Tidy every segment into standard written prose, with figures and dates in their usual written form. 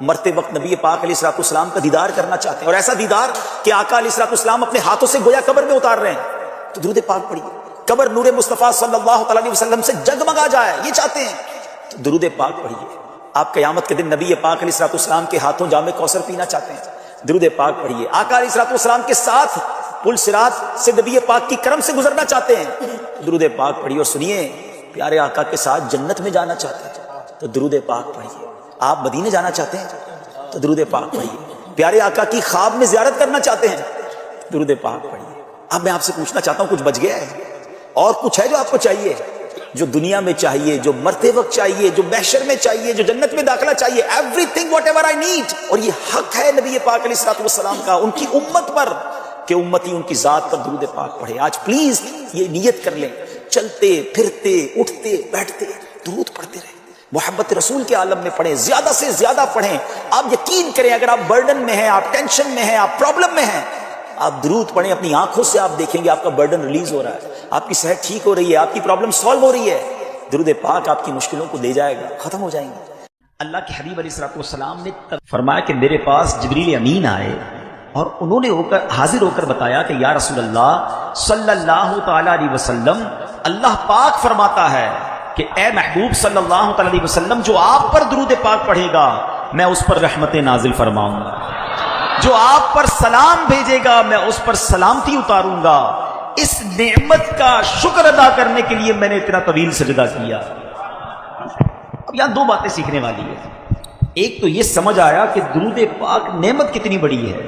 مرتے وقت نبی پاک علیہ الصلوۃ والسلام کا دیدار کرنا چاہتے ہیں، اور ایسا دیدار کہ آقا علیہ الصلوۃ والسلام اپنے ہاتھوں سے گویا قبر میں اتار رہے ہیں، تو درود پاک پڑھیے، قبر نور مصطفیٰ صلی اللہ تعالی علیہ وسلم سے جگمگا جائے، یہ چاہتے ہیں، تو درود پاک پڑھیے۔ آپ قیامت کے دن نبی پاک علیہ الصلوۃ والسلام کے ہاتھوں جام کوثر پینا چاہتے ہیں، درود پاک پڑھیے۔ آقا علیہ الصلوۃ والسلام کے ساتھ پل صراط سے نبی پاک کی کرم سے گزرنا چاہتے ہیں، درود پاک پڑھیے۔ اور سنیے، پیارے آقا کے ساتھ جنت میں جانا چاہتے ہیں تو درود پاک پڑھیے۔ آپ مدینے جانا چاہتے ہیں تو درود پاک پڑھیے۔ پیارے آقا کی خواب میں زیارت کرنا چاہتے ہیں، درود پاک پڑھیے۔ اب میں آپ سے پوچھنا چاہتا ہوں، کچھ بچ گیا ہے اور کچھ ہے جو آپ کو چاہیے، جو دنیا میں چاہیے، جو مرتے وقت چاہیے، جو محشر میں چاہیے، جو جنت میں داخلہ چاہیے، every thing what ever I need. اور یہ حق ہے نبی پاک علیہ الصلوۃ والسلام کا ان کی امت پر کہ امتی ان کی ذات پر درود پاک پڑھے۔ آج پلیز یہ نیت کر لیں، چلتے پھرتے اٹھتے بیٹھتے درود پڑھتے رہیں، محبت رسول کے عالم میں پڑھیں، زیادہ سے زیادہ پڑھیں۔ آپ یقین کریں، اگر آپ برڈن میں ہیں، آپ ٹینشن میں ہیں، آپ پرابلم میں ہیں، آپ درود پڑھیں، اپنی آنکھوں سے آپ دیکھیں گے آپ کا برڈن ریلیز ہو رہا ہے، آپ کی صحت ٹھیک ہو رہی ہے، آپ کی پرابلم سالو ہو رہی ہے۔ درود پاک آپ کی مشکلوں کو لے جائے گا، ختم ہو جائیں گے۔ اللہ کے حبیب علیہ الصلوۃ والسلام نے فرمایا کہ میرے پاس جبریل امین آئے اور انہوں نے حاضر ہو کر بتایا کہ یا رسول اللہ صلی اللہ تعالی علیہ وسلم، اللہ پاک فرماتا ہے کہ اے محبوب صلی اللہ تعالی علیہ وسلم، جو آپ پر درود پاک پڑھے گا میں اس پر رحمت نازل فرماؤں گا، جو آپ پر سلام بھیجے گا میں اس پر سلامتی اتاروں گا۔ اس نعمت کا شکر ادا کرنے کے لیے میں نے اتنا طویل سجدہ کیا۔ اب یہاں دو باتیں سیکھنے والی ہے۔ ایک تو یہ سمجھ آیا کہ درود پاک نعمت کتنی بڑی ہے،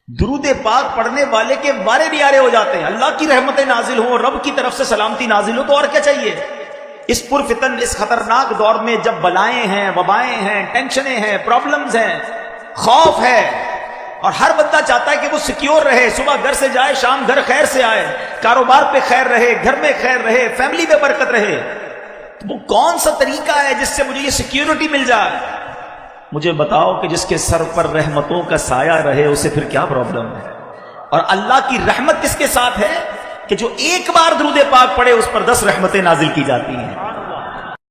درود پاک پڑھنے والے کے وارے نیارے ہو جاتے ہیں، اللہ کی رحمتیں نازل ہوں، رب کی طرف سے سلامتی نازل ہو، تو اور کیا چاہیے؟ اس پرفتن، اس خطرناک دور میں جب بلائیں ہیں، وبائیں ہیں، ٹینشنیں ہیں، پرابلمز ہیں، خوف ہے، اور ہر بندہ چاہتا ہے کہ وہ سیکیور رہے، صبح گھر سے جائے شام گھر خیر سے آئے، کاروبار پہ خیر رہے، گھر میں خیر رہے، فیملی میں برکت رہے، تو وہ کون سا طریقہ ہے جس سے مجھے یہ سیکیورٹی مل جائے؟ مجھے بتاؤ کہ جس کے سر پر رحمتوں کا سایہ رہے اسے پھر کیا پرابلم ہے؟ اور اللہ کی رحمت کس کے ساتھ ہے کہ جو ایک بار درود پاک پڑھے اس پر 10 رحمتیں نازل کی جاتی ہیں۔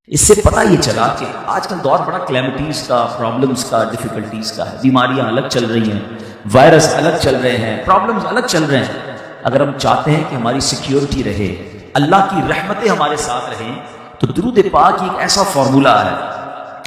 اس سے پتہ یہ چلا کہ آج کل دور بڑا کلیمٹیز کا، پرابلمز کا، ڈیفیکلٹیز کا ہے، بیماریاں الگ چل رہی ہیں، وائرس الگ چل رہے ہیں، پرابلمز الگ چل رہے ہیں۔ اگر ہم چاہتے ہیں کہ ہماری سیکیورٹی رہے، اللہ کی رحمتیں ہمارے ساتھ رہیں، تو درود پاک ایک ایسا فارمولہ ہے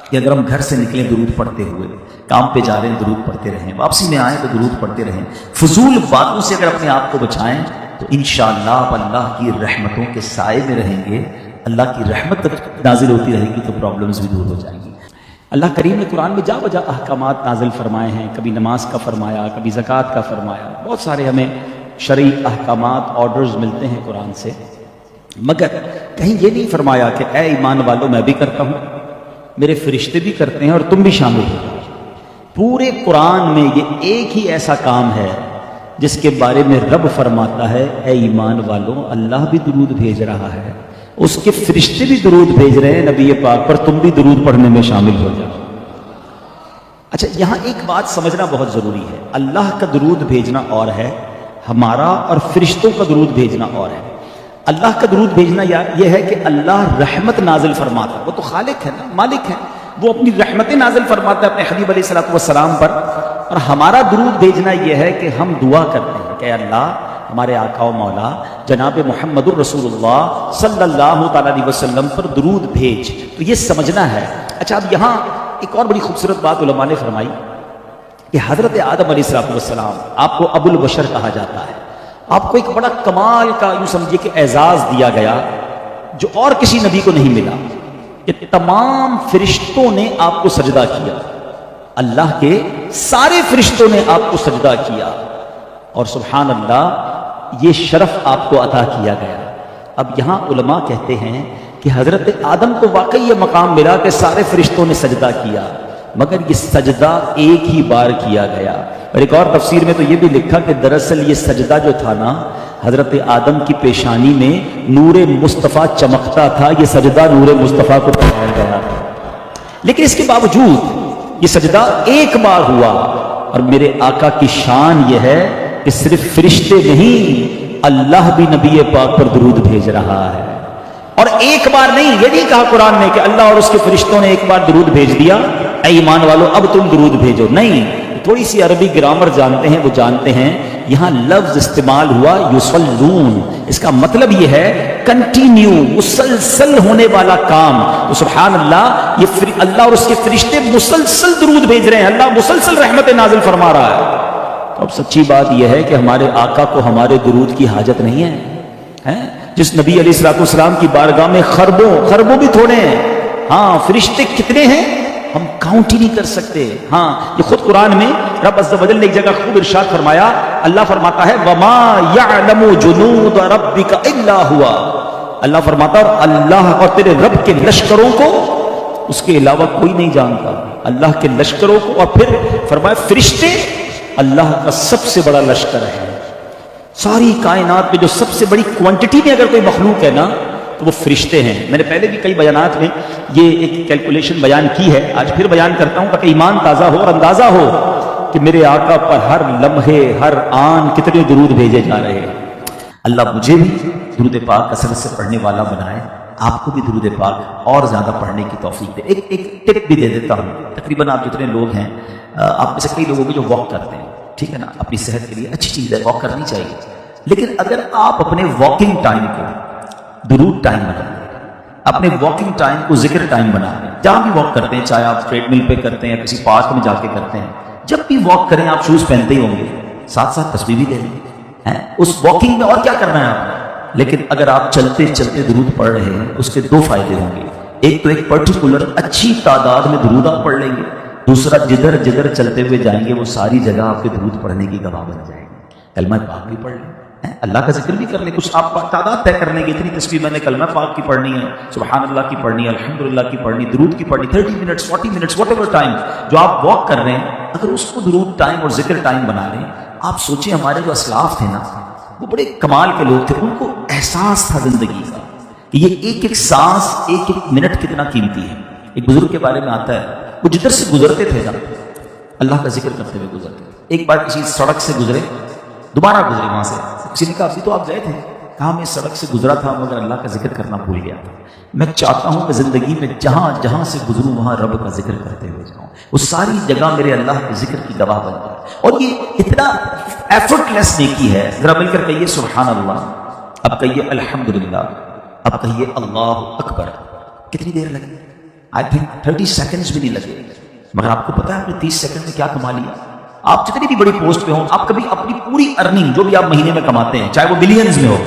کہ اگر ہم گھر سے نکلیں درود پڑھتے ہوئے، کام پہ جا رہے ہیں درود پڑھتے رہیں، واپسی میں آئیں تو درود پڑھتے رہیں، فضول باتوں سے اگر اپنے آپ کو بچائیں تو انشاءاللہ آپ اللہ کی رحمتوں کے سائے میں رہیں گے، اللہ کی رحمت نازل ہوتی رہے گی تو پرابلمز بھی دور ہو جائیں گی۔ اللہ کریم نے قرآن میں جا بجا احکامات نازل فرمائے ہیں، کبھی نماز کا فرمایا، کبھی زکوٰۃ کا فرمایا، بہت سارے ہمیں شرعی احکامات، آرڈرز ملتے ہیں قرآن سے، مگر کہیں یہ نہیں فرمایا کہ اے ایمان والو میں بھی کرتا ہوں، میرے فرشتے بھی کرتے ہیں اور تم بھی شامل ہو۔ پورے قرآن میں یہ ایک ہی ایسا کام ہے جس کے بارے میں رب فرماتا ہے اے ایمان والو اللہ بھی درود بھیج رہا ہے، اس کے فرشتے بھی درود بھیج رہے ہیں نبی پاک پر، تم بھی درود پڑھنے میں شامل ہو جاؤ۔ اچھا، یہاں ایک بات سمجھنا بہت ضروری ہے، اللہ کا درود بھیجنا اور ہے، ہمارا اور فرشتوں کا درود بھیجنا اور ہے۔ اللہ کا درود بھیجنا یہ ہے کہ اللہ رحمت نازل فرماتا ہے، وہ تو خالق ہے نا، مالک ہے، وہ اپنی رحمتیں نازل فرماتا ہے اپنے حبیب علیہ الصلوۃ والسلام پر، اور ہمارا درود بھیجنا یہ ہے کہ ہم دعا کرتے ہیں کہ اللہ ہمارے آقا و مولا جناب محمد الرسول اللہ صلی اللہ تعالی علیہ وسلم پر درود بھیج، تو یہ سمجھنا ہے۔ اچھا، اب یہاں ایک اور بڑی خوبصورت بات علماء نے فرمائی کہ حضرت آدم علیہ السلام، آپ کو ابو البشر کہا جاتا ہے، آپ کو ایک بڑا کمال کا یوں سمجھیے کہ اعزاز دیا گیا جو اور کسی نبی کو نہیں ملا، کہ تمام فرشتوں نے آپ کو سجدہ کیا، اللہ کے سارے فرشتوں نے آپ کو سجدہ کیا، اور سبحان اللہ یہ شرف آپ کو عطا کیا گیا۔ اب یہاں علماء کہتے ہیں کہ حضرت آدم کو واقعی یہ مقام ملا کہ سارے فرشتوں نے سجدہ کیا، مگر یہ سجدہ ایک ہی بار کیا گیا۔ اور ایک اور تفسیر میں تو یہ بھی لکھا کہ دراصل یہ سجدہ جو تھا نا، حضرت آدم کی پیشانی میں نور مصطفیٰ چمکتا تھا، یہ سجدہ نور مصطفیٰ کو پہنایا گیا تھا، لیکن اس کے باوجود یہ سجدہ ایک بار ہوا۔ اور میرے آقا کی شان یہ ہے کہ صرف فرشتے نہیں، اللہ بھی نبی پاک پر درود بھیج رہا ہے، اور ایک بار نہیں، یہ نہیں کہا قرآن نے کہ اللہ اور اس کے فرشتوں نے ایک بار درود بھیج دیا، اے ایمان والو اب تم درود بھیجو. نہیں، تھوڑی سی عربی گرامر جانتے ہیں وہ جانتے ہیں یہاں لفظ استعمال ہوا یصلون، اس کا مطلب یہ ہے کنٹینیو، مسلسل ہونے والا کام. تو سبحان اللہ، یہ اللہ اور اس کے فرشتے مسلسل درود بھیج رہے ہیں، اللہ مسلسل رحمت نازل فرما رہا ہے. اب سچی بات یہ ہے کہ ہمارے آقا کو ہمارے درود کی حاجت نہیں ہے. جس نبی علیہ الصلوۃ والسلام کی بارگاہ میں خربوں بھی تھوڑے ہیں. ہاں، فرشتے کتنے ہیں ہم کاؤنٹ ہی نہیں کر سکتے. ہاں، یہ خود قرآن میں رب عز و جل نے ایک جگہ خوب ارشاد فرمایا. اللہ فرماتا ہے وما يعلم جنود ربك الا هو. اللہ فرماتا ہے اللہ اور تیرے رب کے لشکروں کو اس کے علاوہ کوئی نہیں جانتا. اللہ کے لشکروں کو، اور پھر فرمایا فرشتے اللہ کا سب سے بڑا لشکر ہے. ساری کائنات میں جو سب سے بڑی کوانٹٹی میں اگر کوئی مخلوق ہے نا تو وہ فرشتے ہیں. میں نے پہلے بھی کئی بیانات میں یہ ایک کیلکولیشن بیان کی ہے، آج پھر بیان کرتا ہوں تاکہ ایمان تازہ ہو اور اندازہ ہو کہ میرے آقا پر ہر لمحے ہر آن کتنے درود بھیجے جا رہے ہیں. اللہ مجھے بھی درود پاک کثرت سے پڑھنے والا بنائے، آپ کو بھی درود پاک اور زیادہ پڑھنے کی توفیق دے. ایک ٹپ بھی دے دیتا ہوں. تقریباً آپ جتنے لوگ ہیں، آپ میں سے کئی لوگوں کے جو واک کرتے ہیں، ٹھیک ہے نا، اپنی صحت کے لیے اچھی چیز ہے، واک کرنی چاہیے. لیکن اگر آپ اپنے واکنگ ٹائم کو درود ٹائم بنا لیں، اپنے واکنگ ٹائم کو ذکر ٹائم بنا لیں، جہاں بھی واک کرتے ہیں، چاہے آپ ٹریڈ مل پہ کرتے ہیں یا کسی پارک میں جا کے کرتے ہیں، جب بھی واک کریں آپ شوز پہنتے ہی ہوں گے، ساتھ ساتھ تسبیح بھی لے لیں. اس واکنگ میں اور کیا کرنا ہے آپ نے. لیکن اگر آپ چلتے چلتے درود پڑھ رہے ہیں اس کے دو فائدے ہوں گے. ایک تو ایک پرٹیکولر اچھی تعداد میں درود آپ پڑھ لیں گے، دوسرا جدھر جدھر چلتے ہوئے جائیں گے وہ ساری جگہ آپ کے درود پڑھنے کی گواہ بن جائے گی. کلمہ پاک بھی پڑھ لیں، اللہ کا ذکر بھی کر لیں. کچھ آپ تعداد طے کر لیں گے، اتنی تسبیح میں نے کلمہ پاک کی پڑھنی ہے، سبحان اللہ کی پڑھنی ہے، الحمدللہ کی پڑھنی، درود کی پڑھنی، 30 minutes 40 minutes what ever time جو آپ واک کر رہے ہیں، اگر اس کو درود ٹائم اور ذکر ٹائم بنا لیں. آپ سوچیں ہمارے جو اسلاف تھے نا وہ بڑے کمال کے لوگ تھے، ان کو احساس تھا زندگی کا کہ یہ ایک ایک سانس ایک ایک منٹ کتنا قیمتی ہے. ایک بزرگ کے بارے میں آتا ہے وہ جدھر سے گزرتے تھے نا اللہ کا ذکر کرتے ہوئے گزرتے. ایک بار کسی سڑک سے گزرے، دوبارہ گزرے وہاں سے، کسی نے کہا ابھی تو آپ گئے تھے، کہا میں سڑک سے گزرا تھا مگر اللہ کا ذکر کرنا بھول گیا تھا. میں چاہتا ہوں کہ زندگی میں جہاں جہاں سے گزروں وہاں رب کا ذکر کرتے ہوئے جاؤں، وہ ساری جگہ میرے اللہ کے ذکر کی گواہ بن جائے. اور یہ اتنا ایفرٹ لیس نیکی ہے. ذرا مل کر کہیے سبحان اللہ، اب کہیے الحمدللہ، اب کہیے اللہ اکبر. کتنی دیر لگی؟ آئی تھنک 30 سیکنڈز بھی نہیں لگے. مگر آپ کو پتا ہے آپ نے 30 سیکنڈ میں کیا کما لیا. آپ جتنی بھی بڑی پوسٹ پہ ہوں، آپ کبھی اپنی پوری ارننگ جو بھی آپ مہینے میں کماتے ہیں، چاہے وہ بلینز میں ہو،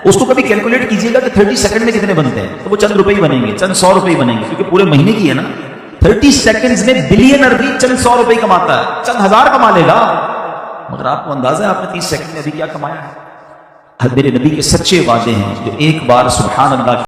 اس کو کبھی کیلکولیٹ کیجئے گا کہ 30 سیکنڈ میں کتنے بنتے ہیں، تو وہ چند روپے ہی بنیں گے، چند 100 روپے ہی بنیں گے، کیونکہ پورے مہینے کی ہے نا. 30 سیکنڈز میں بلینر بھی چند 100 روپے ہی کماتا ہے، چند ہزار کما لے گا. مگر آپ کو اندازہ ہے آپ نے 30 سیکنڈ میں ابھی کیا کمایا ہے. میرے نبی کے سچے وعدے ہیں جو ایک بار سبحان اللہ